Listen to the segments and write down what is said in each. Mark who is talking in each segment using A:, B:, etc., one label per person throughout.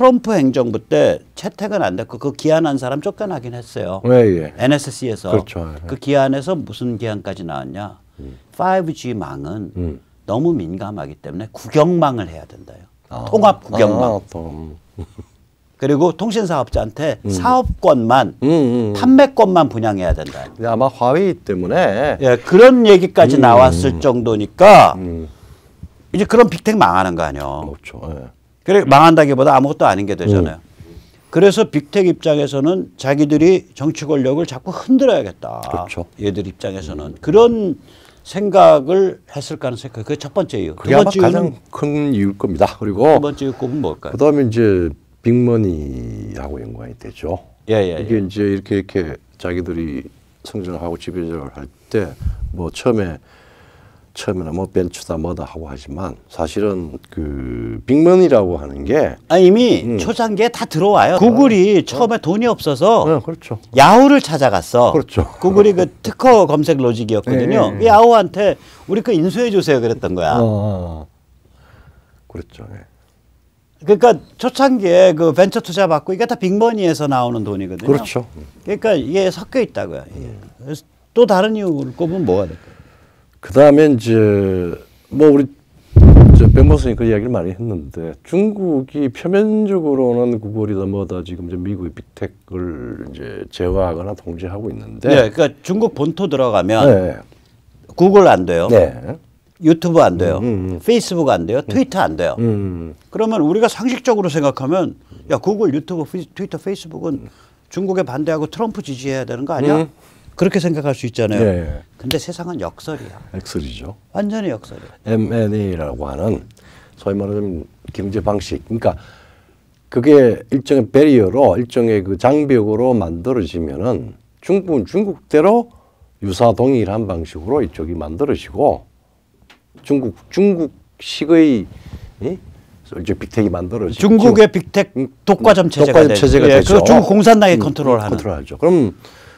A: 트럼프 행정부 때 채택은 안 됐고 그 기한한 사람 쫓겨나긴 했어요.
B: 예.
A: NSC에서.
B: 그렇죠.
A: 그 기한에서 무슨 기한까지 나왔냐. 5G 망은 너무 민감하기 때문에 국영망을 해야 된다요. 통합 국영망. 그리고 통신사업자한테 사업권만 판매권만 분양해야 된다.
B: 아마 화웨이 때문에
A: 예, 그런 얘기까지 나왔을 정도니까 이제 그런 빅텍 망하는 거 아니에요.
B: 그렇죠. 예.
A: 그래 망한다기보다 아무것도 아닌 게 되잖아요. 그래서 빅텍 입장에서는 자기들이 정치 권력을 자꾸 흔들어야겠다.
B: 그렇죠.
A: 얘들 입장에서는 그런 생각을 했을 가능성이 그게 첫 번째 이유.
B: 그게 아마 가장 큰 이유일 겁니다. 그리고
A: 두 번째 이유는 뭘까요?
B: 그다음에 이제 빅머니하고 연관이 되죠.
A: 예.
B: 이게 이제 이렇게 자기들이 성장하고 지배를 할 때 뭐 처음에는 뭐 벤처다 뭐다 하고 하지만 사실은 그 빅머니라고 하는 게
A: 이미 초창기에 다 들어와요. 구글이 처음에 돈이 없어서
B: 그렇죠.
A: 야후를 찾아갔어.
B: 그렇죠.
A: 구글이 그 특허 검색 로직이었거든요. 야후한테 우리 그 인수해 주세요 그랬던 거야.
B: 그렇죠.
A: 그러니까 초창기에 그 벤처 투자 받고 이게 다 빅머니에서 나오는 돈이거든요.
B: 그렇죠.
A: 그러니까 이게 섞여 있다고요. 그래서 또 다른 이유를 꼽으면 뭐가 될까요?
B: 그 다음에 이제 뭐 우리 백모선이 그 이야기를 많이 했는데 중국이 표면적으로는 구글이다 뭐다 지금 이제 미국의 빅텍을 이제 제어하거나 통제하고 있는데.
A: 네, 그러니까 중국 본토 들어가면 구글 안 돼요. 유튜브 안 돼요. 페이스북 안 돼요. 트위터 안 돼요. 그러면 우리가 상식적으로 생각하면 야 구글, 유튜브, 트위터, 페이스북은 중국에 반대하고 트럼프 지지해야 되는 거 아니야? 그렇게 생각할 수 있잖아요. 근데 세상은 역설이야.
B: 역설이죠.
A: 완전히 역설이야.
B: M&A라고 하는 소위 말하는 경제 방식. 그러니까 그게 일정의 배리어로 일정의 그 장벽으로 만들어지면은 중국은 중국대로 유사 동일한 방식으로 이쪽이 만들어지고 중국식의 이제 빅텍이 만들어지고
A: 중국의 빅텍 독과점 체제가 되죠.
B: 되죠.
A: 중국 공산당이 컨트롤하죠.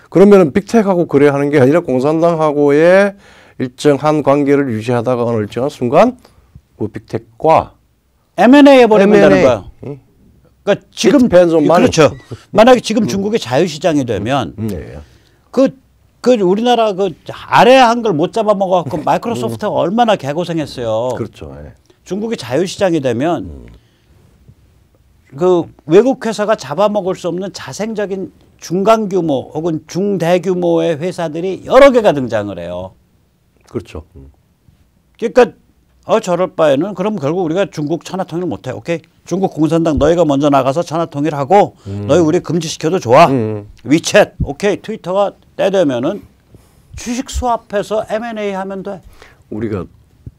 B: 그러면은 빅텍하고 거래하는 게 아니라 공산당하고의 일정한 관계를 유지하다가 어느 일정한 순간 그 빅텍과
A: M&A 해버리면 되는 거야. 그러니까 지금 그렇죠. 만약에 지금 중국의 자유시장이 되면 그 우리나라 그 아래 한 걸 못 잡아먹어갖고 마이크로소프트가 얼마나 개고생했어요.
B: 그렇죠.
A: 중국이 자유시장이 되면 그 외국 회사가 잡아먹을 수 없는 자생적인 중간 규모 혹은 중대 규모의 회사들이 여러 개가 등장을 해요.
B: 그렇죠.
A: 그러니까 저럴 바에는 그럼 결국 우리가 중국 천하통일 못해. 오케이. 중국 공산당 너희가 먼저 나가서 천하통일하고 너희 우리 금지시켜도 좋아. 위챗 오케이. 트위터가 때 되면은 주식 수합해서 M&A 하면 돼.
B: 우리가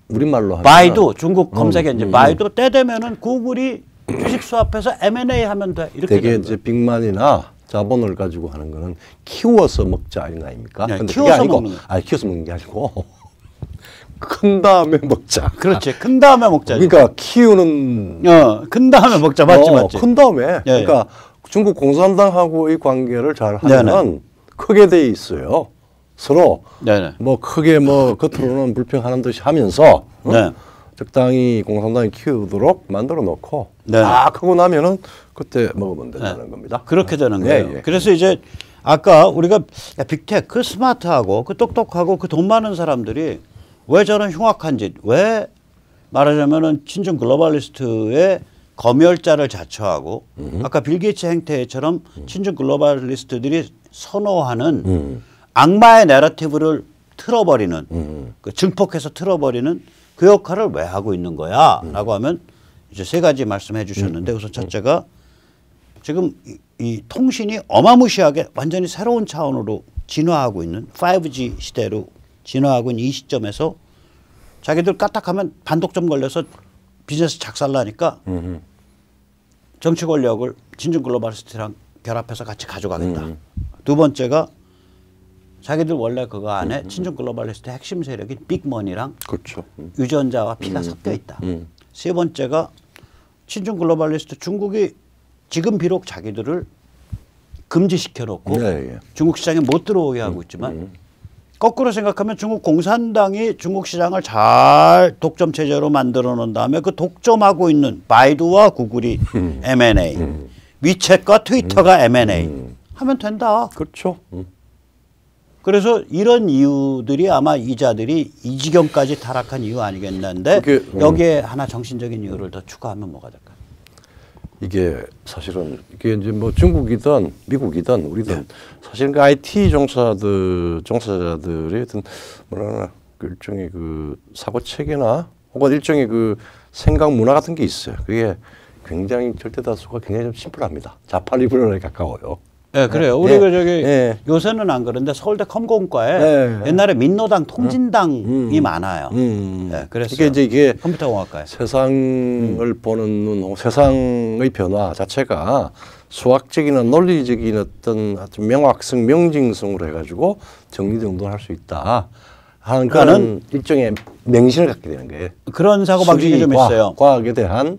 B: 우리말로 하면
A: 바이두 중국 검색 엔진 바이두 때 되면은 구글이 주식 수합해서 M&A 하면 돼. 이렇게
B: 되게 이제 빅만이나 자본을 가지고 하는 거는 키워서 먹자 이런 거 아닙니까?
A: 네,
B: 근데
A: 키워서
B: 그게 아니고,
A: 먹는
B: 키워서 먹는 게 아니고 큰 다음에 먹자.
A: 그렇지. 큰 다음에 먹자.
B: 그러니까 키우는
A: 큰 다음에 먹자. 맞지.
B: 큰 다음에 그러니까 중국 공산당하고의 관계를 잘 하면 크게 돼 있어요. 서로 뭐 크게 뭐 겉으로는 불평하는 듯이 하면서 적당히 공산당이 키우도록 만들어 놓고 크고 나면은 그때 먹으면 된다는 겁니다.
A: 그렇게 되는 거예요. 그래서 이제 아까 우리가 빅텍 그 스마트하고 그 똑똑하고 그 돈 많은 사람들이 왜 저런 흉악한 짓, 왜 말하자면은 친중 글로벌리스트의 검열자를 자처하고 아까 빌 게이츠 행태처럼 친중 글로벌리스트들이 선호하는 악마의 내러티브를 틀어버리는 그 증폭해서 틀어버리는 그 역할을 왜 하고 있는 거야? 라고 하면 이제 세 가지 말씀해 주셨는데 우선 첫째가 지금 이 통신이 어마무시하게 완전히 새로운 차원으로 진화하고 있는 5G 시대로 진화하고 있는 이 시점에서 자기들 까딱하면 반독점 걸려서 비즈니스 작살나니까 정치 권력을 진중 글로벌리스트랑 결합해서 같이 가져가겠다. 두 번째가 자기들 원래 그거 안에 친중 글로벌리스트 핵심 세력인 빅머니랑 유전자와 피가 섞여 있다. 세 번째가 친중 글로벌리스트 중국이 지금 비록 자기들을 금지시켜 놓고 중국 시장에 못 들어오게 하고 있지만 거꾸로 생각하면 중국 공산당이 중국 시장을 잘 독점 체제로 만들어 놓은 다음에 그 독점하고 있는 바이두와 구글이 M&A, 위챗과 트위터가 M&A 하면 된다.
B: 그렇죠.
A: 그래서 이런 이유들이 아마 이자들이 이 지경까지 타락한 이유 아니겠는데 여기에 하나 정신적인 이유를 더 추가하면 뭐가 될까요?
B: 이게 사실은 이게 이제 뭐 중국이든 미국이든 우리든 사실 그 IT 종사자들의 어떤 뭐라나 그 일종의 그 사고 체계나 혹은 일종의 그 생각 문화 같은 게 있어요. 그게 굉장히 절대 다수가 굉장히 좀 심플합니다. 좌파 리버럴에 가까워요.
A: 네, 그래요. 우리가 저기 요새는 안 그런데 서울대 컴공과에 옛날에 민노당, 통진당이 많아요. 네, 그래서
B: 이게
A: 컴퓨터공학과에
B: 세상을 보는 눈, 세상의 변화 자체가 수학적이나 논리적인 어떤 명확성, 명징성으로 해가지고 정리정돈할 수 있다 하는 그런 일종의 맹신을 갖게 되는 거예요.
A: 그런 사고 방식이 좀 있어요.
B: 과학에 대한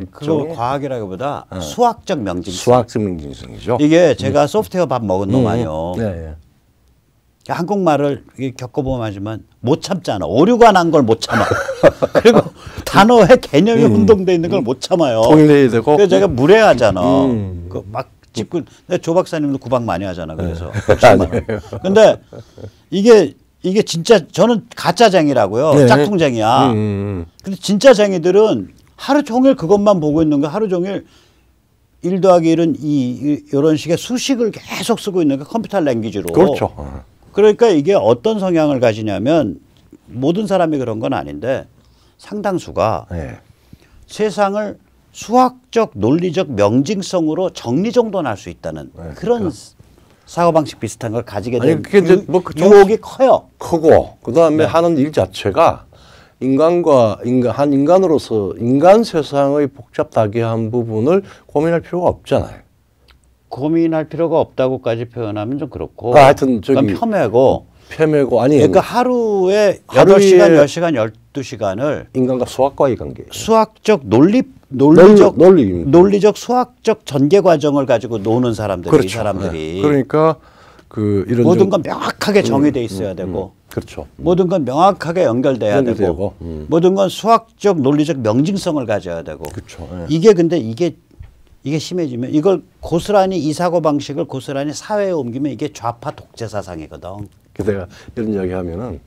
A: 그거 과학이라기보다 수학적 명징성.
B: 수학적 명징성이죠.
A: 이게 제가 소프트웨어 밥 먹은 놈 아니요. 한국말을 겪어보면 하지만 못 참잖아. 오류가 난 걸 못 참아. 그리고 단어의 개념이 혼동돼 있는 걸 못 참아요.
B: 통일해야 되고.
A: 그래서 제가 무례하잖아. 그 막 짚고 조 박사님도 구박 많이 하잖아. 그래서. 근데 이게 진짜 저는 가짜쟁이라고요. 짝퉁쟁이야. 근데 진짜쟁이들은 하루 종일 그것만 보고 있는 거, 하루 종일 1 더하기 1은 2 이런 식의 수식을 계속 쓰고 있는 거 컴퓨터 랭귀지로.
B: 그렇죠.
A: 그러니까 이게 어떤 성향을 가지냐면 모든 사람이 그런 건 아닌데 상당수가 세상을 수학적, 논리적 명징성으로 정리정돈할 수 있다는 그런 사고방식 비슷한 걸 가지게 되는 유혹이 커요.
B: 크고 그다음에 하는 일 자체가 한 인간으로서 인간 세상의 복잡다개한 부분을 고민할 필요가 없잖아요.
A: 고민할 필요가 없다고까지 표현하면 좀 그렇고.
B: 하여튼 저기
A: 폄훼고
B: 아니.
A: 그러니까 하루에 8시간, 10시간, 12시간을
B: 인간과 수학과의 관계.
A: 수학적 논리적 수학적 전개 과정을 가지고 노는 사람들이
B: 그렇죠.
A: 이 사람들이.
B: 그러니까 그 이런
A: 모든 건 명확하게 정의돼 있어야 되고.
B: 그렇죠.
A: 모든 건 명확하게 연결돼야 되고. 모든 건 수학적 논리적 명징성을 가져야 되고.
B: 그렇죠.
A: 이게 근데 이게 심해지면 이걸 고스란히 이 사고 방식을 고스란히 사회에 옮기면 이게 좌파 독재 사상이거든.
B: 그래서 내가 이런 이야기 하면은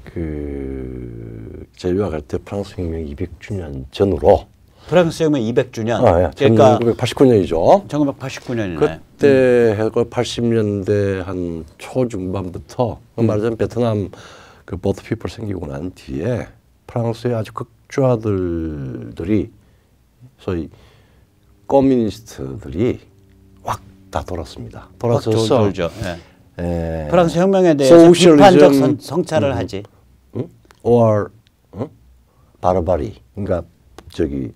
B: 그 제유학 할 때 프랑스 혁명 200주년 전으로
A: 프랑스 혁명 200주년.
B: 그러니까 1989년이죠.
A: 1989년이네.
B: 그때 80년대 한 초중반부터 말하자면 베트남 그 보트 피플 생기고 난 뒤에 프랑스의 아주 극좌들이 소위 커뮤니스트들이 확 다 돌았습니다. 돌아서서
A: 프랑스 혁명에 대해서 비판적 성찰을 하지.
B: or 바르바리, 그러니까 저기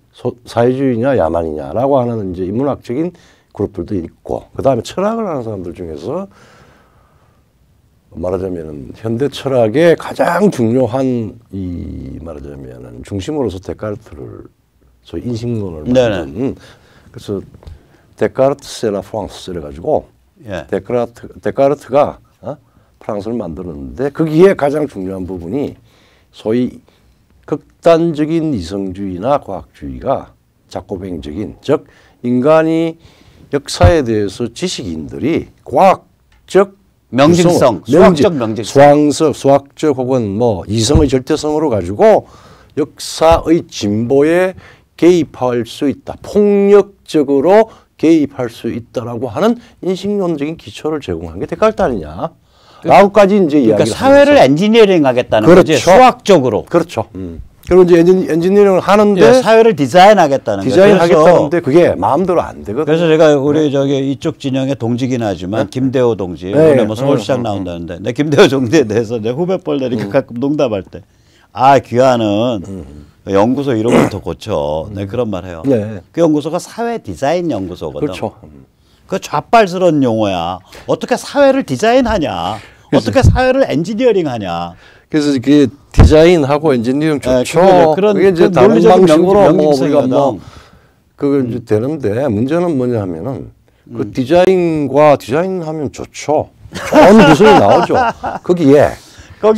B: 사회주의냐 야만이냐라고 하는 이제 인문학적인 그룹들도 있고, 그 다음에 철학을 하는 사람들 중에서 말하자면은 현대 철학의 가장 중요한 이 말하자면은 중심으로서 데카르트를 소위 인식론을 만든. 그래서 데카르트세나 프랑스세 가지고 데카르트가 프랑스를 만들었는데 거기에 가장 중요한 부분이 소위 극단적인 이성주의나 과학주의가 작고뱅적인, 즉 인간이 역사에 대해서 지식인들이 과학적
A: 명징성, 수학적 명징성,
B: 수학적 혹은 뭐 이성의 절대성으로 가지고 역사의 진보에 개입할 수 있다, 폭력적으로 개입할 수 있다라고 하는 인식론적인 기초를 제공한 게 데카르트 아니냐. 라고까지 이제 이야기를
A: 그러니까 사회를 엔지니어링 하겠다는 거지. 수학적으로.
B: 그렇죠. 그리고 이제 엔지니어링을 하는데
A: 사회를 디자인하겠다는 거예요.
B: 디자인하겠다는데 그게 마음대로 안 되거든요.
A: 그래서 제가 우리 저기 이쪽 진영의 동지긴 하지만 김대호 동지 오늘 뭐 서울시장 나온다는데 내 김대호 동지에 대해서 내 후배뻘들이 가끔 농담할 때 귀하는 연구소 이런 것도 고쳐. 네, 그런 말 해요. 그 연구소가 사회 디자인 연구소거든.
B: 그렇죠.
A: 그 좌빨스러운 용어야. 어떻게 사회를 디자인하냐. 어떻게 사회를 엔지니어링하냐.
B: 그래서 그게 디자인하고 엔지니어링 좋죠.
A: 그런
B: 그게 이제 다른 방식으로 뭐 우리가 뭐 그거 이제 되는데 문제는 뭐냐 하면은 그 디자인하면 좋죠. 좋은 기술이 나오죠. 거기에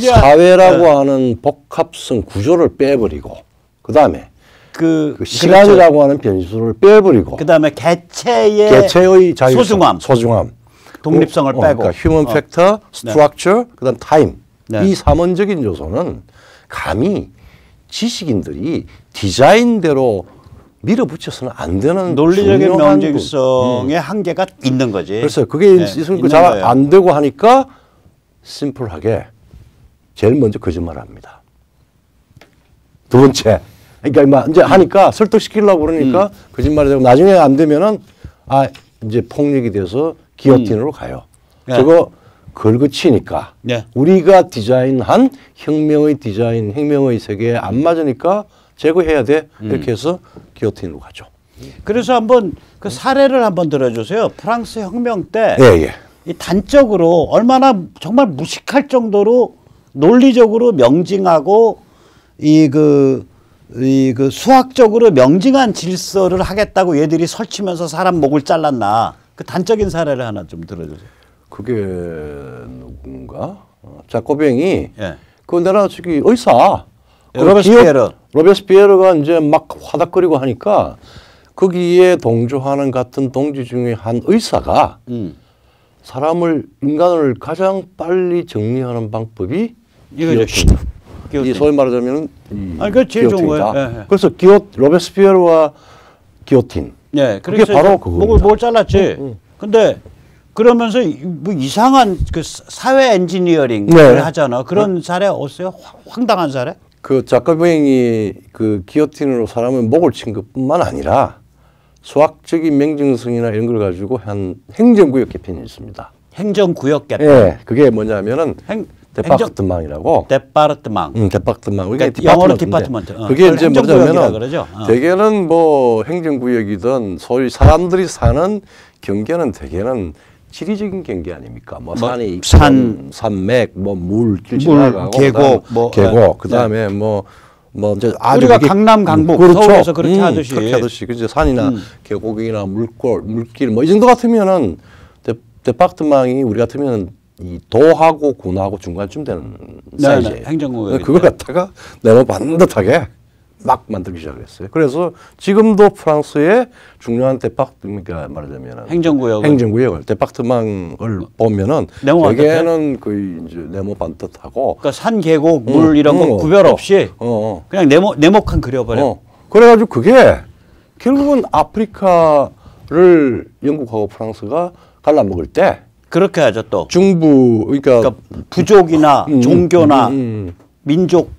B: 사회라고 하는 복합성 구조를 빼버리고 그다음에 그 시간이라고 하는 변수를 빼버리고
A: 그다음에 개체의 자율성,
B: 소중함,
A: 독립성을 빼고
B: 그러니까 휴먼 팩터, 스트럭처, 그다음 타임 이 삼원적인 요소는 감히 지식인들이 디자인대로 밀어붙여서는 안 되는
A: 논리적인 명징성의 한계가 있는 거지.
B: 그래서 그게 잘 안 되고 하니까 심플하게 제일 먼저 거짓말합니다. 두 번째, 그러니까 이제 하니까 설득시키려고 그러니까 거짓말이 되고 나중에 안 되면은 이제 폭력이 돼서 기어틴으로 가요. 저거 걸거치니까 우리가 디자인한 혁명의 디자인, 혁명의 세계에 안 맞으니까 제거해야 돼. 이렇게 해서 기어틴으로 가죠.
A: 그래서 한번 그 사례를 한번 들어주세요. 프랑스 혁명 때 이 단적으로 얼마나 정말 무식할 정도로 논리적으로 명징하고 그 수학적으로 명징한 질서를 하겠다고 얘들이 설치면서 사람 목을 잘랐나. 그 단적인 사례를 하나 좀 들어주세요.
B: 그게 누군가? 자코뱅이 그 내가 저기 의사 로베스피에르가 이제 막 화닥거리고 하니까 거기에 동조하는 같은 동지 중에 한 의사가 인간을 가장 빨리 정리하는 방법이
A: 이거죠.
B: 이 소위 말하자면
A: 그 제일 좋은 거예요.
B: 그래서 로베스피에르와 기요틴. 그게 바로 그겁니다.
A: 목을 잘랐지. 근데 그러면서 뭐 이상한 그 사회 엔지니어링을 하잖아. 그런 사례 없어요? 황당한 사례?
B: 그 자코뱅이 그 기요틴으로 사람을 목을 친 것뿐만 아니라 수학적인 명징성이나 이런 걸 가지고 한 행정구역 개편이 있습니다.
A: 행정구역 개편.
B: 그게 뭐냐면은 데파르트망이라고.
A: 데파르트망.
B: 데파르트망.
A: 그러니까 영어로 디파트먼트.
B: 그게 이제 뭐냐면은 대개는 뭐 행정구역이든 소위 사람들이 사는 경계는 대개는 지리적인 경계 아닙니까? 뭐 산이 산맥, 뭐 물 지나가고 계곡, 그다음에 뭐 이제 아주
A: 우리가 강남 강북 서울에서 그렇게 하듯이
B: 이제 산이나 계곡이나 물길 뭐 이 정도 같으면은 데파르트망이 우리 같으면은 이 도하고 군하고 중간쯤 되는 사이즈예요.
A: 행정구역.
B: 그걸 갖다가 네모 반듯하게 막 만들기 시작했어요. 그래서 지금도 프랑스의 중요한 그러니까 말하자면 행정구역을 데파르트망을 보면은 대개는 거의 이제 네모 반듯하고
A: 그러니까 산 계곡 물 이런 거 구별 없이 그냥 네모칸 그려버려.
B: 그래가지고 그게 결국은 아프리카를 영국하고 프랑스가 갈라먹을 때
A: 그렇게 하죠 또.
B: 중부 그러니까
A: 부족이나 종교나 민족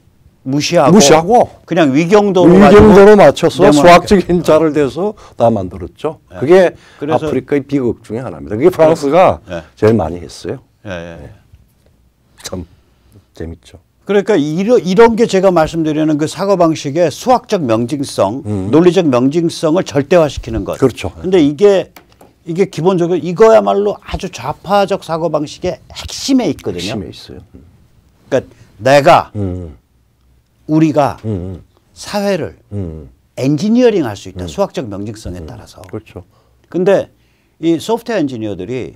A: 무시하고 그냥
B: 위경도로 맞춰서 수학적인 자를 대서 다 만들었죠. 그게 아프리카의 비극 중에 하나입니다. 그게 프랑스가 제일 많이 했어요. 참 재밌죠.
A: 그러니까 이런 게 제가 말씀드리는 그 사고방식의 수학적 명징성, 논리적 명징성을 절대화시키는 것.
B: 그렇죠.
A: 근데 이게 기본적으로 이거야말로 아주 좌파적 사고방식의 핵심에 있거든요.
B: 핵심에 있어요.
A: 그러니까 내가 우리가 사회를 엔지니어링 할 수 있다. 수학적 명징성에 따라서.
B: 그렇죠.
A: 근데 이 소프트웨어 엔지니어들이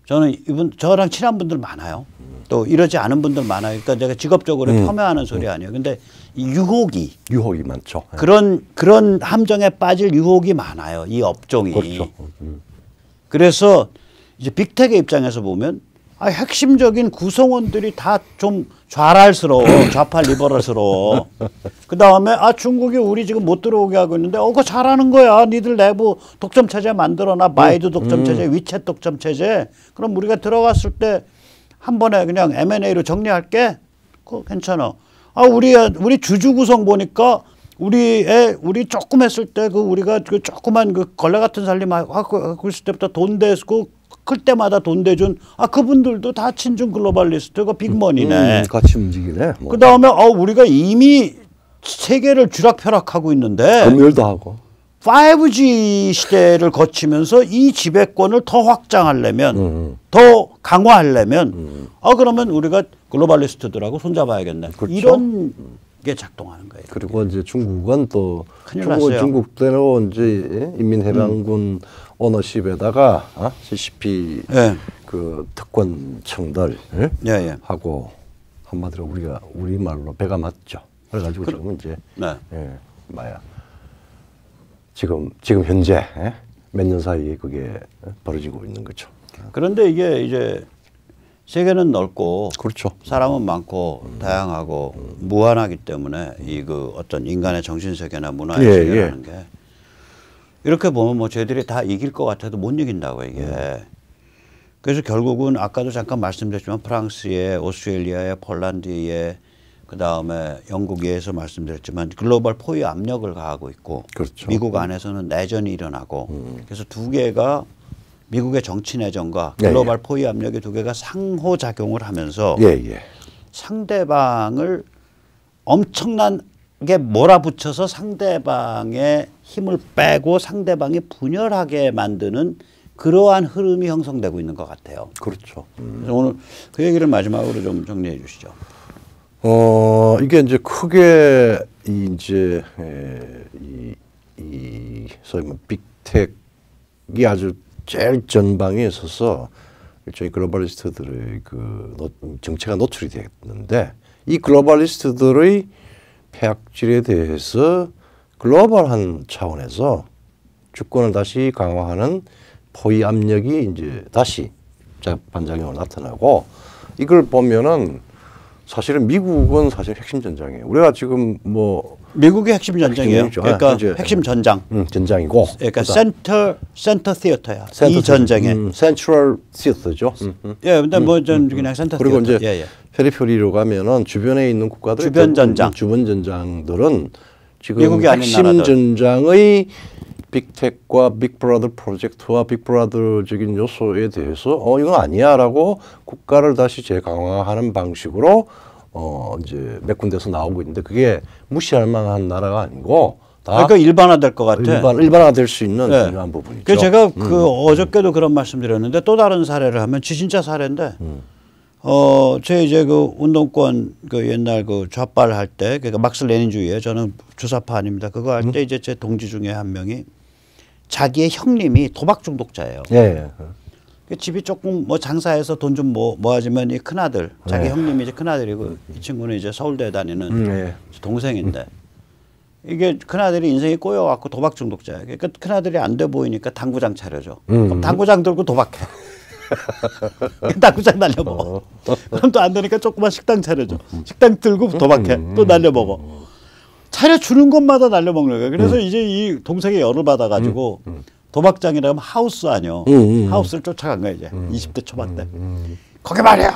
A: 저는 저랑 친한 분들 많아요. 또 이러지 않은 분들 많아요. 그러니까 제가 직업적으로 폄훼하는 소리 아니에요. 근데 이 유혹이
B: 많죠.
A: 그런 함정에 빠질 유혹이 많아요. 이 업종이.
B: 그렇죠.
A: 그래서 이제 빅텍의 입장에서 보면 핵심적인 구성원들이 다 좀 좌랄스러워. 좌파 리버럴스러워. 그다음에 중국이 우리 지금 못 들어오게 하고 있는데 그거 잘하는 거야. 니들 내부 독점 체제 만들어놔. 바이두 독점 체제, 위챗 독점 체제. 그럼 우리가 들어갔을 때 한 번에 그냥 M&A로 정리할게. 그거 괜찮아. 우리 주주 구성 보니까 우리 조금 했을 때 우리가 그 조그만 그 걸레 같은 살림 하고 있을 때부터 돈 대고 클 때마다 돈 대준 그분들도 다 친중 글로벌리스트가 빅머니네.
B: 같이 움직이네.
A: 뭐. 그다음에 우리가 이미 세계를 쥐락펴락하고 있는데
B: 검열도 하고
A: 5G 시대를 거치면서 이 지배권을 더 확장하려면 더 강화하려면 그러면 우리가 글로벌리스트들하고 손잡아야겠네.
B: 그렇죠.
A: 이런 그게 작동하는 거예요.
B: 그리고 이제 중국은 또
A: 났어요.
B: 중국대로 이제 인민해방군 오너십에다가 CCP 그 특권층들 하고 한마디로 우리 말로 배가 맞죠. 그래가지고 지금 이제 지금 현재 몇 년 사이에 그게 벌어지고 있는 거죠.
A: 그런데 이게 이제 세계는 넓고
B: 그렇죠.
A: 사람은 많고 다양하고 무한하기 때문에 이 그 어떤 인간의 정신 세계나 문화의 세계라는 게 이렇게 보면 뭐 저희들이 다 이길 것 같아도 못 이긴다고 이게. 그래서 결국은 아까도 잠깐 말씀드렸지만 프랑스에, 오스트레일리아에, 폴란드에, 그 다음에 영국에서 말씀드렸지만 글로벌 포위 압력을 가하고 있고,
B: 그렇죠.
A: 미국 안에서는 내전이 일어나고, 그래서 두 개가 미국의 정치 내전과 글로벌 포위 압력의 두 개가 상호작용을 하면서 상대방을 엄청나게 몰아붙여서 상대방의 힘을 빼고 상대방이 분열하게 만드는 그러한 흐름이 형성되고 있는 것 같아요.
B: 그렇죠.
A: 그래서 오늘 그 얘기를 마지막으로 좀 정리해 주시죠.
B: 이게 이제 크게 이제 소위 뭐 빅텍이 아주 제일 전방에 있어서 일종의 글로벌리스트들의 그 정체가 노출이 됐는데, 이 글로벌리스트들의 폐악질에 대해서 글로벌한 차원에서 주권을 다시 강화하는 포위 압력이 이제 다시 반작용으로 나타나고, 이걸 보면은 사실은 미국은 사실 핵심 전장이에요. 우리가 지금 뭐
A: 미국의 핵심 전장이에요. 그러니까 핵심 전장.
B: 전장이고.
A: 그러니까 센터 시어터야. 이 전쟁에.
B: 센트럴 시어터죠.
A: 예, 근데 뭐 전 그냥 센터
B: 그리고
A: 시어터.
B: 이제 페리페리로 가면은 주변에 있는 국가들,
A: 주변 전장.
B: 주변 전장들은 지금
A: 미국이 아닌
B: 핵심
A: 나라들.
B: 전장의 빅텍과 빅브라더 프로젝트와 빅브라더적인 요소에 대해서 이건 아니야라고 국가를 다시 재강화하는 방식으로 이제 몇 군데서 나오고 있는데, 그게 무시할 만한 나라가 아니고 다
A: 그러니까 일반화될 것 같아.
B: 일반화될 수 있는 중요한 부분이죠.
A: 그래서 제가 그 어저께도 그런 말씀드렸는데 또 다른 사례를 하면 진짜 사례인데 제 이제 그 운동권 그 옛날 그 좌빨 할 때, 그러니까 막스 레닌주의에 저는 주사파 아닙니다. 그거 할 때 이제 제 동지 중에 한 명이 자기의 형님이 도박 중독자예요. 집이 조금 뭐 장사해서 돈 좀 모아지면 이 큰아들, 자기 형님이 이제 큰아들이고 이 친구는 이제 서울대에 다니는 동생인데, 이게 큰아들이 인생이 꼬여갖고 도박 중독자예요. 그러니까 큰아들이 안 돼 보이니까 당구장 차려줘. 그럼 당구장 들고 도박해. 당구장 날려먹어. 그럼 또 안 되니까 조그만 식당 차려줘. 식당 들고 도박해. 또 날려먹어. 차려주는 것마다 날려먹는 거예요. 그래서 이제 이 동생이 열을 받아가지고 도박장이라 하면 하우스 아니요. 하우스를 쫓아간 거예요. 이제 20대 초반 때. 거기 말이에요.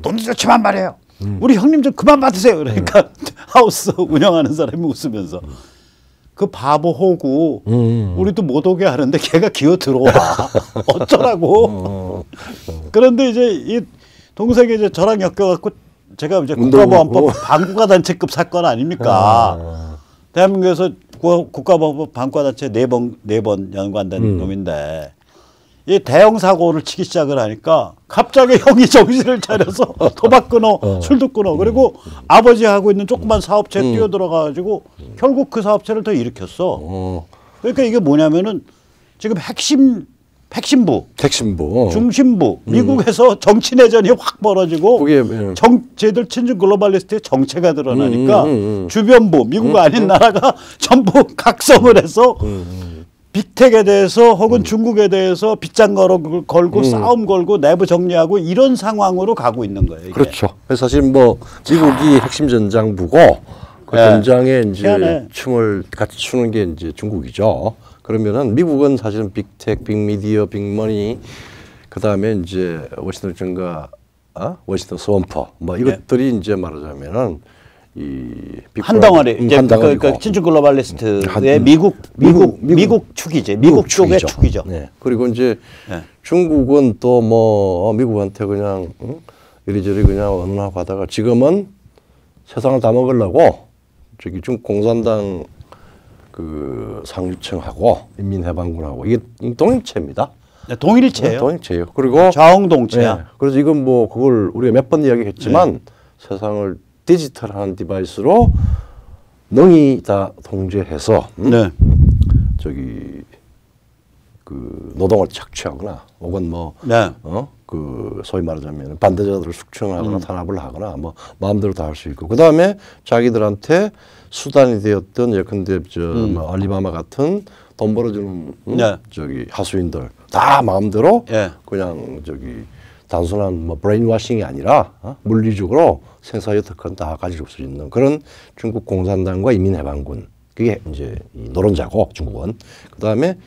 A: 돈 좋지만 말이에요. 우리 형님 좀 그만 받으세요. 그러니까 하우스 운영하는 사람이 웃으면서 그 바보 호구 우리도 못 오게 하는데 걔가 기어 들어와. 어쩌라고. 그런데 이제 이 동생이 이제 저랑 엮여갖고 제가 이제 국가보안법 반국가 단체급 사건 아닙니까? 대한민국에서 국가보안법 반국가 단체 네 번 연관된 놈인데, 이 대형 사고를 치기 시작을 하니까 갑자기 형이 정신을 차려서 도박 끊어, 술도 끊어. 그리고 아버지 하고 있는 조그만 사업체에 뛰어들어가지고 결국 그 사업체를 더 일으켰어. 그러니까 이게 뭐냐면은 지금 핵심부, 중심부, 미국에서 정치 내전이 확 벌어지고 쟤들 친중 글로벌리스트의 정체가 드러나니까 주변부, 미국 아닌 나라가 전부 각성을 해서 빅텍에 대해서 혹은 중국에 대해서 빗장 걸고 싸움 걸고 내부 정리하고 이런 상황으로 가고 있는 거예요. 이게.
B: 그렇죠. 그래서 사실 뭐 미국이 핵심 전장부고 그 전장에 이제 춤을 같이 추는 게 이제 중국이죠. 그러면은 미국은 사실은 빅텍, 빅미디어, 빅머니, 그 다음에 이제 워싱턴 증가, 워싱턴 스원퍼, 뭐 이것들이 이제 말하자면은 이
A: 한 덩어리 이제 그 친중 글로벌리스트의 미국 축이지, 미국 쪽의 축이죠.
B: 네. 그리고 이제 중국은 또 뭐 미국한테 그냥 이리저리 그냥 언론하고 하다가 지금은 세상을 다 먹으려고 저기 중국 공산당 그 상류층하고 인민해방군하고 이게 동일체입니다.
A: 네, 동일체예요.
B: 동일체예요. 그리고
A: 좌웅동체야.
B: 네, 그래서 이건 뭐 그걸 우리가 몇 번 이야기했지만 세상을 디지털한 디바이스로 능히 다 통제해서
A: 네.
B: 저기 그 노동을 착취하거나 혹은 뭐
A: 네.
B: 그 소위 말하자면 반대자들을 숙청하거나 탄압을 하거나 뭐 마음대로 다 할 수 있고 그다음에 자기들한테 수단이 되었던 예컨대 뭐 알리바마 같은 돈 벌어주는
A: 네.
B: 저기 하수인들 다 마음대로
A: 네.
B: 그냥 저기 단순한 뭐 브레인워싱이 아니라 물리적으로 생사의 특권 다 가지고 수 있는 그런 중국 공산당과 인민해방군 그게 이제 노론자고 중국은 그다음에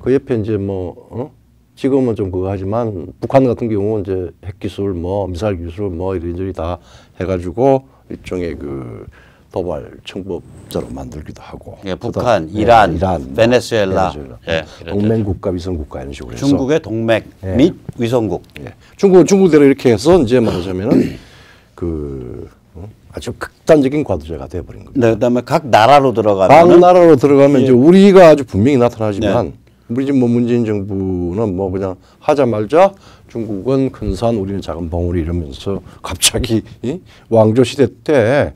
B: 그 옆에 이제 뭐 지금은 좀 그거 하지만 북한 같은 경우는 이제 핵기술 뭐 미사일 기술 뭐 이런저런 다 해가지고 일종의 그 도발 청법자로 만들기도 하고
A: 예, 북한, 이란, 베네수엘라,
B: 예, 동맹국가, 위성국가 이런 식으로 해서
A: 중국의 동맹 및 위성국.
B: 예. 중국대로 이렇게 해서 이제 말하자면은 그 아주 극단적인 과도제가 돼버린 겁니다.
A: 네, 그다음에 각 나라로 들어가면
B: 각 나라로 들어가면 이제 우리가 아주 분명히 나타나지만 우리 지금 뭐 문재인 정부는 뭐 그냥 하자 말자 중국은 큰 산 우리는 작은 봉우리 이러면서 갑자기 왕조 시대 때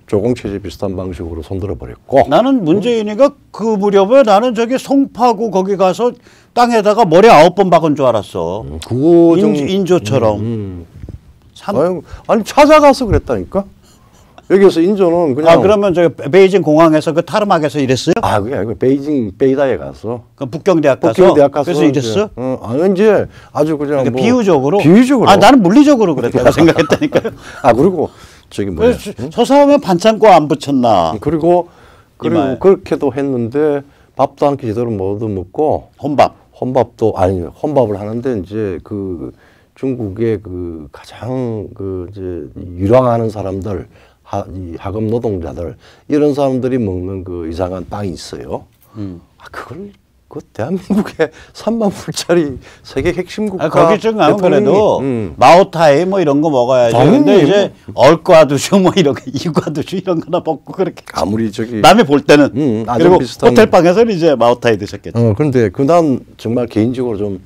B: 조공체제 비슷한 방식으로 손들어 버렸고
A: 나는 문재인이가 그 무렵에 나는 저기 송파구 거기 가서 땅에다가 머리 9번 박은 줄 알았어.
B: 그거
A: 인조처럼.
B: 아니 찾아가서 그랬다니까. 여기서 인조는 그냥
A: 그러면 저 베이징 공항에서 그 타르막에서 일했어요?
B: 그게 아니고 베이징 베이다에 가서
A: 그 북경대학 가서 그래서 일했어?
B: 아니 이제 아주 그냥
A: 그러니까
B: 뭐
A: 비유적으로 나는 물리적으로 그랬다고 생각했다니까요.
B: 그리고 저기 뭐야
A: 저 사람은 반창고 안 붙였나?
B: 그리고 그렇게도 했는데 밥도 한 끼 제대로 못 먹고 혼밥도 아니 혼밥을 하는데 이제 그 중국의 그 가장 그 이제 유랑하는 사람들 이 하급 노동자들 이런 사람들이 먹는 그 이상한 빵이 있어요. 그걸 그 대한민국의 3만 불짜리 세계 핵심 국가
A: 거기 좀 가면 그래도 마오타이 뭐 이런 거 먹어야죠. 근데 이제 얼과두주 뭐 이런 이과두주 이런 거나 먹고 그렇게
B: 아무리 저기
A: 남이 볼 때는 그리고 호텔방에서는 이제 마오타이 드셨겠죠.
B: 그런데 그난 정말 개인적으로 좀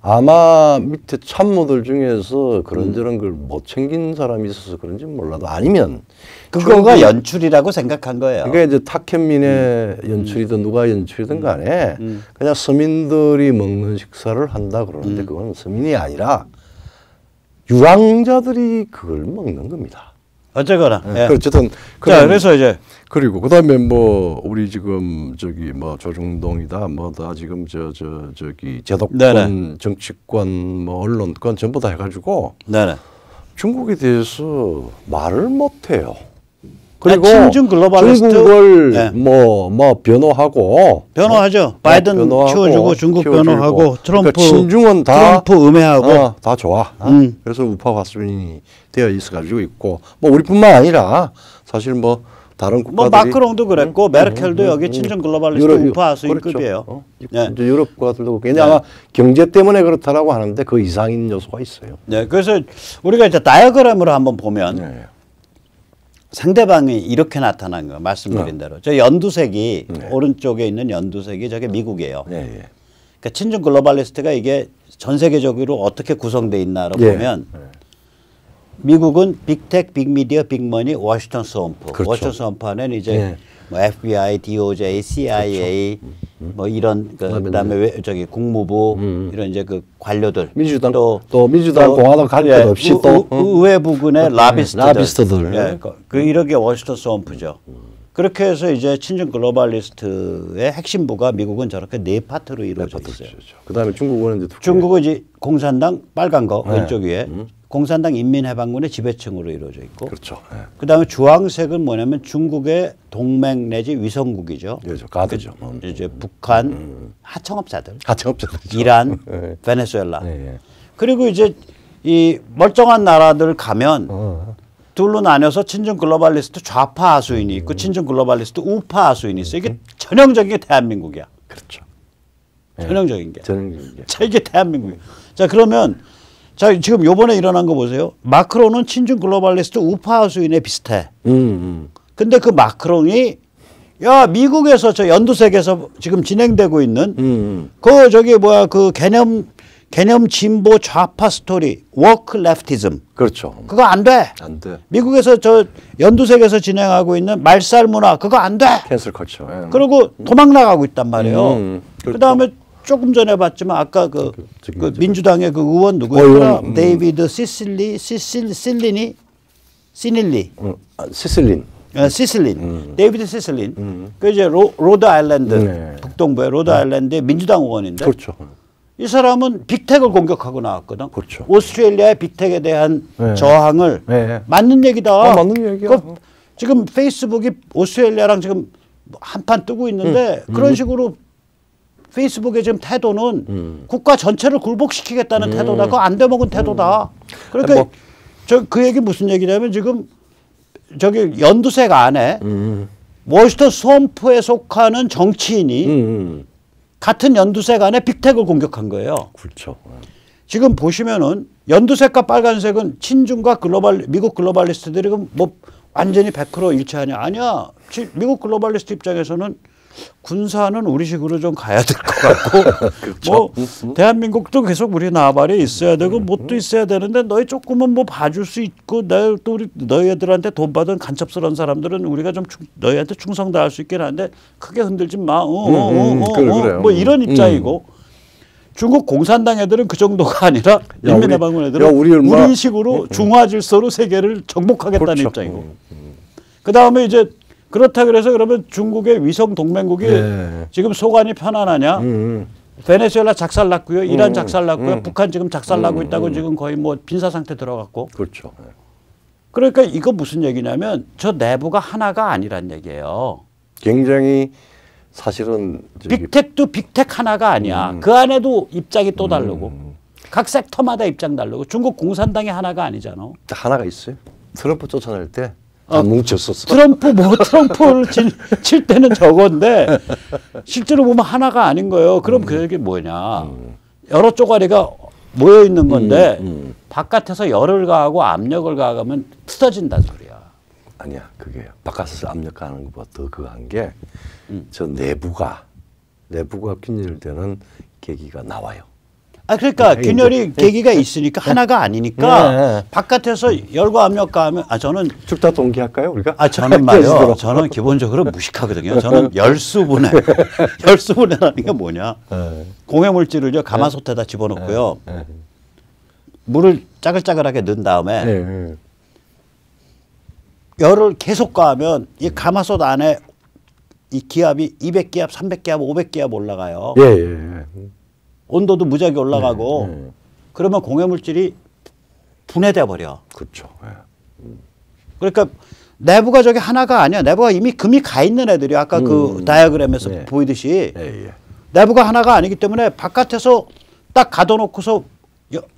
B: 아마 밑에 참모들 중에서 그런저런 걸 못 챙긴 사람이 있어서 그런지 몰라도 아니면
A: 그거가 연출이라고 생각한 거예요.
B: 그러니까 이제 탁현민의 연출이든 누가 연출이든 간에 그냥 서민들이 먹는 식사를 한다 그러는데 그건 서민이 아니라 유랑자들이 그걸 먹는 겁니다.
A: 어쨌거나.
B: 어쨌든
A: 그래서 이제
B: 그리고 그다음에 뭐 우리 지금 저기 뭐 조중동이다 뭐 다 지금 저기 제도권 네네. 정치권 뭐 언론권 전부 다 해가지고
A: 네네.
B: 중국에 대해서 말을 못해요. 그리고
A: 친중 글로벌리스트
B: 중국을 뭐 변호하죠.
A: 바이든 키워주고 중국 변호하고 트럼프
B: 그러니까 친중은 다
A: 트럼프 음해하고
B: 다 좋아. 그래서 우파 화순이 되어 있어가지고 있고 뭐 우리뿐만 아니라 사실 뭐 다른 국가들이
A: 마크롱도 그랬고 메르켈도 여기 친중 글로벌리스트 우파 수준급이에요.
B: 그렇죠. 이제 유럽 국가들도 왜냐하면 경제 때문에 그렇다라고 하는데 그 이상인 요소가 있어요.
A: 네, 그래서 우리가 이제 다이어그램으로 한번 보면 상대방이 이렇게 나타난 거 말씀드린 대로 저 연두색이 오른쪽에 있는 연두색이 저게 미국이에요. 그러니까 친중 글로벌리스트가 이게 전 세계적으로 어떻게 구성돼 있나를 보면 미국은 빅텍, 빅미디어, 빅머니, 워싱턴 스왑프.
B: 그렇죠.
A: 워싱턴 스왑프 안에는 이제 뭐 FBI, DOJ, CIA
B: 그렇죠.
A: 뭐 이런 그다음에 저기 국무부 이런 이제 그 관료들
B: 민주당 또 민주당 공화당 갈 것 없이 또
A: 의회 부근의
B: 라비스트들
A: 그 이렇게 워싱턴 스왑프죠. 그렇게 해서 이제 친중 글로벌리스트의 핵심부가 미국은 저렇게 네 파트로 이루어져 있어요.
B: 그다음에 중국은
A: 이제 공산당 빨간 거 왼쪽 위에 공산당 인민해방군의 지배층으로 이루어져 있고
B: 그렇죠.
A: 그다음에 주황색은 뭐냐면 중국의 동맹 내지 위성국이죠.
B: 그렇죠. 가드죠.
A: 이제 북한 하청업자들,
B: 이란,
A: 베네수엘라. 그리고 이제 이 멀쩡한 나라들 가면 둘로 나뉘어서 친중 글로벌리스트 좌파 하수인이 있고 친중 글로벌리스트 우파 하수인이 있어요. 이게 전형적인 게 대한민국이야.
B: 그렇죠.
A: 전형적인 게. 자, 이게 대한민국이에요. 자, 그러면 자, 지금 요번에 일어난 거 보세요. 마크롱은 친중 글로벌리스트 우파 하수인에 비슷해. 근데 그 마크롱이 야, 미국에서 저 연두색에서 지금 진행되고 있는 그 저기 뭐야 그 개념 개념 진보 좌파 스토리, 워크 레프티즘.
B: 그렇죠.
A: 그거 안 돼.
B: 안 돼.
A: 미국에서 저 연두색에서 진행하고 있는 말살 문화 그거 안 돼.
B: 캔슬 컬처. 예.
A: 그리고 도망 나가고 있단 말이에요.
B: 그렇죠.
A: 그다음에 조금 전에 봤지만 아까 그 민주당의 그 의원 누구였더라? 데이비드 시실린이
B: 시슬린.
A: 시슬린. 데이비드 시슬린. 그 이제 로드 아일랜드
B: 네.
A: 북동부의 로드 아일랜드의 민주당 의원인데.
B: 그렇죠.
A: 이 사람은 빅텍을 공격하고 나왔거든.
B: 그렇죠.
A: 오스트레일리아의 빅텍에 대한
B: 네.
A: 저항을
B: 네.
A: 맞는 얘기다.
B: 맞는 얘기야.
A: 지금 페이스북이 오스트레일리아랑 지금 한판 뜨고 있는데 그런 식으로 페이스북의 지금 태도는 국가 전체를 굴복시키겠다는 태도다. 그거 안 돼먹은 태도다. 그러니까
B: 뭐.
A: 저 그 얘기 무슨 얘기냐면 지금 저기 연두색 안에 워싱턴 스왑프에 속하는 정치인이 같은 연두색 안에 빅텍을 공격한 거예요.
B: 그렇죠.
A: 지금 보시면은 연두색과 빨간색은 친중과 미국 글로벌리스트들이 뭐 완전히 100% 일치하냐? 아니야. 미국 글로벌리스트 입장에서는 군사는 우리식으로 좀 가야 될 것 같고
B: 그렇죠.
A: 뭐 대한민국도 계속 우리 나발에 있어야 되고 뭣도 있어야 되는데 너희 조금은 뭐 봐줄 수 있고 또 우리 너희들한테 돈 받은 간첩스러운 사람들은 우리가 좀 너희한테 충성 다할 수 있긴 한데 크게 흔들지 마. 뭐 이런 입장이고 중국 공산당 애들은 그 정도가 아니라 인민해방군 애들은 우리식으로 중화 질서로 세계를 정복하겠다는 그렇죠. 입장이고 그 다음에 이제 그렇다 그래서 그러면 중국의 위성 동맹국이 지금 소관이 편안하냐? 베네수엘라 작살났고요, 이란 작살났고요, 북한 지금 작살나고 있다고 지금 거의 뭐 빈사 상태 들어갔고.
B: 그렇죠.
A: 그러니까 이거 무슨 얘기냐면 저 내부가 하나가 아니란 얘기예요.
B: 굉장히 사실은
A: 빅텍도 빅텍 하나가 아니야. 그 안에도 입장이 또 다르고 각 섹터마다 입장 다르고 중국 공산당이 하나가 아니잖아.
B: 하나가 있어요. 트럼프 쫓아낼 때. 다 뭉쳤었어.
A: 트럼프를 칠 때는 저건데 실제로 보면 하나가 아닌 거예요. 그럼 그 얘기 뭐냐. 여러 쪼가리가 모여 있는 건데 바깥에서 열을 가하고 압력을 가하면 틀어진다는 소리야.
B: 아니야. 그게 바깥에서 압력 가하는 것보다 더 그한 게 저 내부가 균열되는 계기가 나와요.
A: 아 그러니까 균열이 계기가 있으니까 하나가 아니니까 바깥에서 열과 압력 가하면 저는
B: 둘 다 동기할까요 우리가?
A: 저는 말이요. 저는 기본적으로 무식하거든요. 저는 열수분해. 열수분해라는 게 뭐냐? 공해물질을요 가마솥에다 집어넣고요. 물을 짜글짜글하게 넣은 다음에 열을 계속 가하면 이 가마솥 안에 이 기압이 200기압, 300기압, 500기압 올라가요. 온도도 무지하게 올라가고 그러면 공해물질이 분해돼 버려.
B: 그렇죠.
A: 그러니까 내부가 저게 하나가 아니야. 내부가 이미 금이 가 있는 애들이 아까 그 다이어그램에서 보이듯이 내부가 하나가 아니기 때문에 바깥에서 딱 가둬놓고서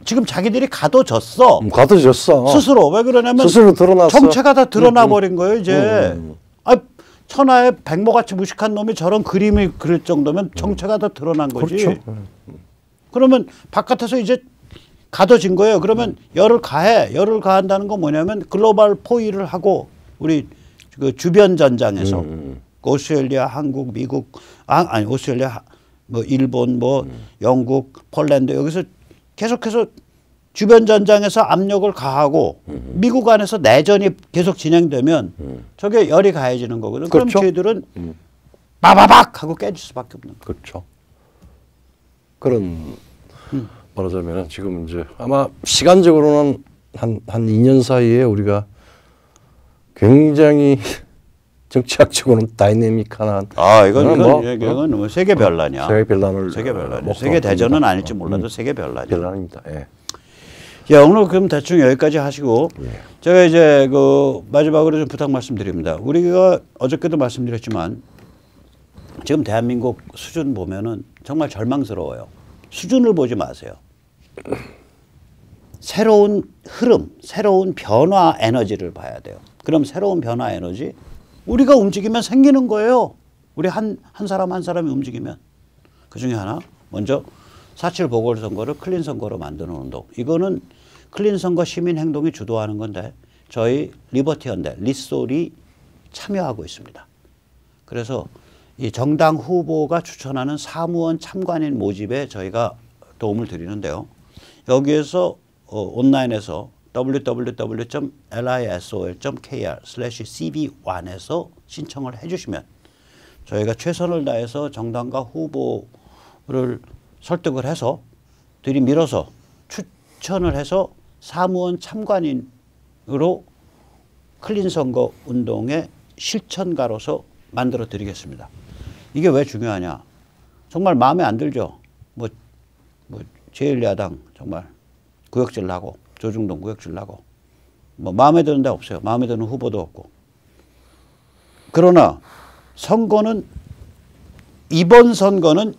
A: 지금 자기들이 가둬졌어.
B: 가둬졌어.
A: 스스로. 왜 그러냐면
B: 스스로 드러났어.
A: 정체가 다 드러나 버린 거예요 이제. 천하의 백모같이 무식한 놈이 저런 그림을 그릴 정도면 정체가 다 드러난 거지.
B: 그렇죠.
A: 그러면 바깥에서 이제 가둬진 거예요. 그러면 열을 가해. 열을 가한다는 건 뭐냐면 글로벌 포위를 하고 우리 그 주변 전장에서 오스트레일리아, 한국, 미국, 아니 오스트레일리아, 뭐 일본, 뭐 영국, 폴란드 여기서 계속해서 주변 전장에서 압력을 가하고 미국 안에서 내전이 계속 진행되면 저게 열이 가해지는 거거든.
B: 그렇죠.
A: 그럼 저희들은 바바박 하고 깨질 수밖에 없는 거예요.
B: 그렇죠. 그런 말하자면 지금 이제 아마 시간적으로는 한 2년 사이에 우리가 굉장히 정치학적으로는 다이내믹한
A: 이건 뭐 세계 별난이야.
B: 세계 별난.
A: 세계 대전은 아닐지 몰라도 세계 별난이야.
B: 별난입니다. 예.
A: 오늘 그럼 대충 여기까지 하시고 제가 이제 그 마지막으로 좀 부탁 말씀드립니다. 우리가 어저께도 말씀드렸지만 지금 대한민국 수준 보면은 정말 절망스러워요. 수준을 보지 마세요. 새로운 흐름, 새로운 변화 에너지를 봐야 돼요. 그럼 새로운 변화 에너지 우리가 움직이면 생기는 거예요. 우리 한 사람 한 사람이 움직이면. 그중에 하나 먼저 4.7 보궐선거를 클린 선거로 만드는 운동. 이거는 클린 선거 시민 행동이 주도하는 건데 저희 리버티 연대 리솔이 참여하고 있습니다. 그래서 이 정당 후보가 추천하는 사무원 참관인 모집에 저희가 도움을 드리는데요. 여기에서 온라인에서 www.lisol.kr/cv1에서 신청을 해주시면 저희가 최선을 다해서 정당과 후보를 설득을 해서 들이밀어서 추천을 해서 사무원 참관인으로 클린 선거 운동의 실천가로서 만들어 드리겠습니다. 이게 왜 중요하냐? 정말 마음에 안 들죠? 뭐 제1야당 정말 구역질 나고 조중동 구역질 나고 뭐 마음에 드는 데 없어요. 마음에 드는 후보도 없고. 그러나 선거는 이번 선거는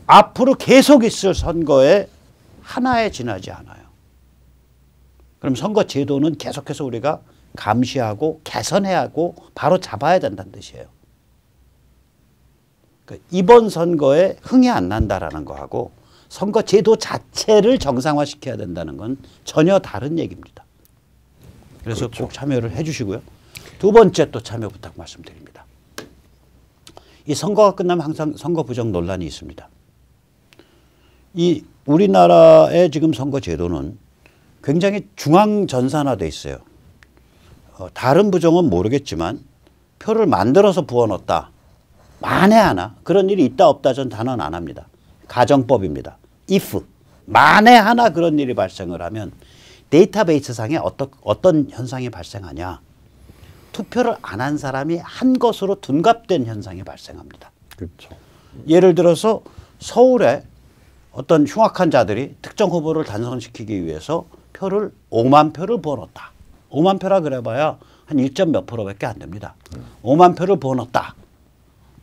A: 앞으로 계속 있을 선거에 하나에 지나지 않아요. 그럼 선거 제도는 계속해서 우리가 감시하고 개선해야 하고 바로 잡아야 된다는 뜻이에요. 그러니까 이번 선거에 흥이 안 난다라는 거하고 선거 제도 자체를 정상화시켜야 된다는 건 전혀 다른 얘기입니다. 그래서 그렇죠. 꼭 참여를 해 주시고요. 두 번째 또 참여 부탁 말씀드립니다. 이 선거가 끝나면 항상 선거 부정 논란이 있습니다. 이 우리나라의 지금 선거 제도는 굉장히 중앙전산화돼 있어요. 다른 부정은 모르겠지만 표를 만들어서 부어넣었다. 만에 하나 그런 일이 있다 없다 전 단언 안 합니다. 가정법입니다. if 만에 하나 그런 일이 발생을 하면 데이터베이스 상에 어떤 현상이 발생하냐. 투표를 안 한 사람이 한 것으로 둔갑된 현상이 발생합니다.
B: 그렇죠.
A: 예를 들어서 서울에 어떤 흉악한 자들이 특정 후보를 당선시키기 위해서 5만 표를 부어넣었다. 5만 표라 그래봐야 한 1점 몇 %밖에 안 됩니다. 5만 표를 부어넣었다.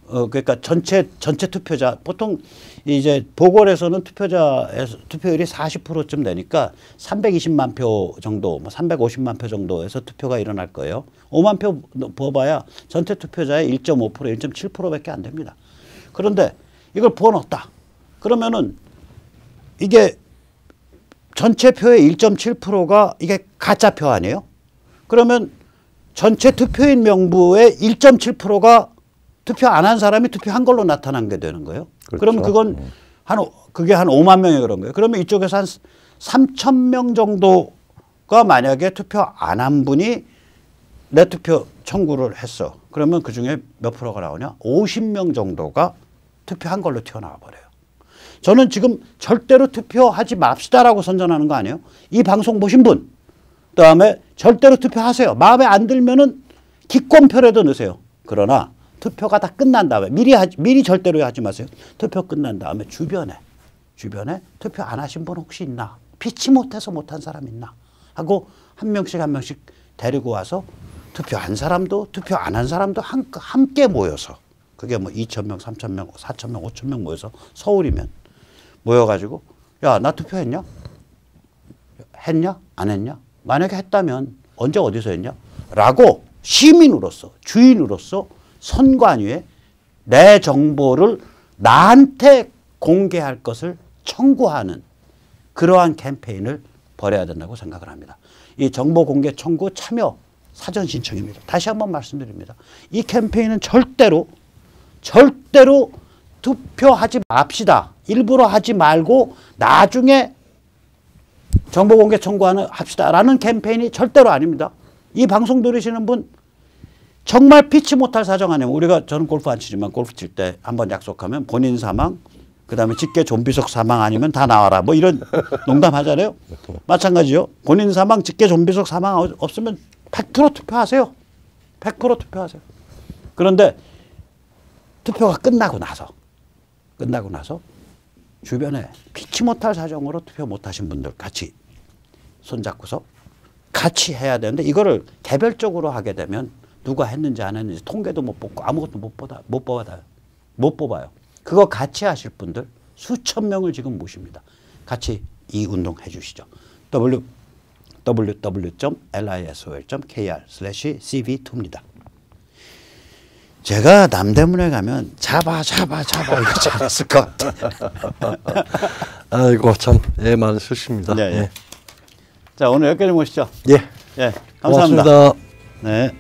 A: 그러니까 전체 투표자 보통 이제 보궐에서는 투표율이 40%쯤 되니까 320만 표 정도, 뭐 350만 표 정도에서 투표가 일어날 거예요. 5만 표 부어봐야 전체 투표자의 1.5%, 1.7%밖에 안 됩니다. 그런데 이걸 부어넣었다. 그러면은 이게 전체 표의 1.7%가 이게 가짜 표 아니에요? 그러면 전체 투표인 명부의 1.7%가 투표 안 한 사람이 투표한 걸로 나타난 게 되는 거예요. 그렇죠. 그러면 그건 그게 한 5만 명이 그런 거예요. 그러면 이쪽에서 한 3,000명 정도가 만약에 투표 안 한 분이 내 투표 청구를 했어. 그러면 그 중에 몇 프로가 나오냐? 50명 정도가 투표한 걸로 튀어나와 버려요. 저는 지금 절대로 투표하지 맙시다라고 선전하는 거 아니에요? 이 방송 보신 분, 그다음에 절대로 투표하세요. 마음에 안 들면은 기권표라도 넣으세요. 그러나 투표가 다 끝난 다음에 미리 절대로 하지 마세요. 투표 끝난 다음에 주변에 투표 안 하신 분 혹시 있나? 피치 못해서 못한 사람 있나? 하고 한 명씩 데리고 와서 투표한 사람도 투표 안 한 사람도 함께 모여서 그게 뭐 2,000명, 3,000명, 4,000명, 5,000명 모여서 서울이면 모여가지고 야, 나 투표했냐? 했냐? 안 했냐? 만약에 했다면 언제 어디서 했냐? 라고 시민으로서 주인으로서 선관위에 내 정보를 나한테 공개할 것을 청구하는 그러한 캠페인을 벌여야 된다고 생각을 합니다. 이 정보 공개 청구 참여 사전 신청입니다. 다시 한번 말씀드립니다. 이 캠페인은 절대로 투표하지 맙시다. 일부러 하지 말고 나중에 정보 공개 청구하는 합시다라는 캠페인이 절대로 아닙니다. 이 방송 들으시는 분 정말 피치 못할 사정 아니면 저는 골프 안 치지만 골프 칠 때 한번 약속하면 본인 사망, 그다음에 직계 좀비속 사망 아니면 다 나와라. 뭐 이런 농담 하잖아요. 마찬가지요. 본인 사망, 직계 좀비속 사망 없으면 100% 투표하세요. 100% 투표하세요. 그런데 투표가 끝나고 나서 주변에 피치 못할 사정으로 투표 못하신 분들 같이 손잡고서 같이 해야 되는데 이거를 개별적으로 하게 되면 누가 했는지 안 했는지 통계도 못 뽑고 아무것도 못 뽑아요. 그거 같이 하실 분들 수천 명을 지금 모십니다. 같이 이 운동 해주시죠. www.lisol.kr/cv2입니다. 제가 남대문에 가면 잡아 이거 잘했을 것 같아요.
B: 아이고 참 많으십니다.
A: 네, 네. 자, 오늘 여기까지 모시죠.
B: 예.
A: 감사합니다.
B: 고맙습니다.
A: 네.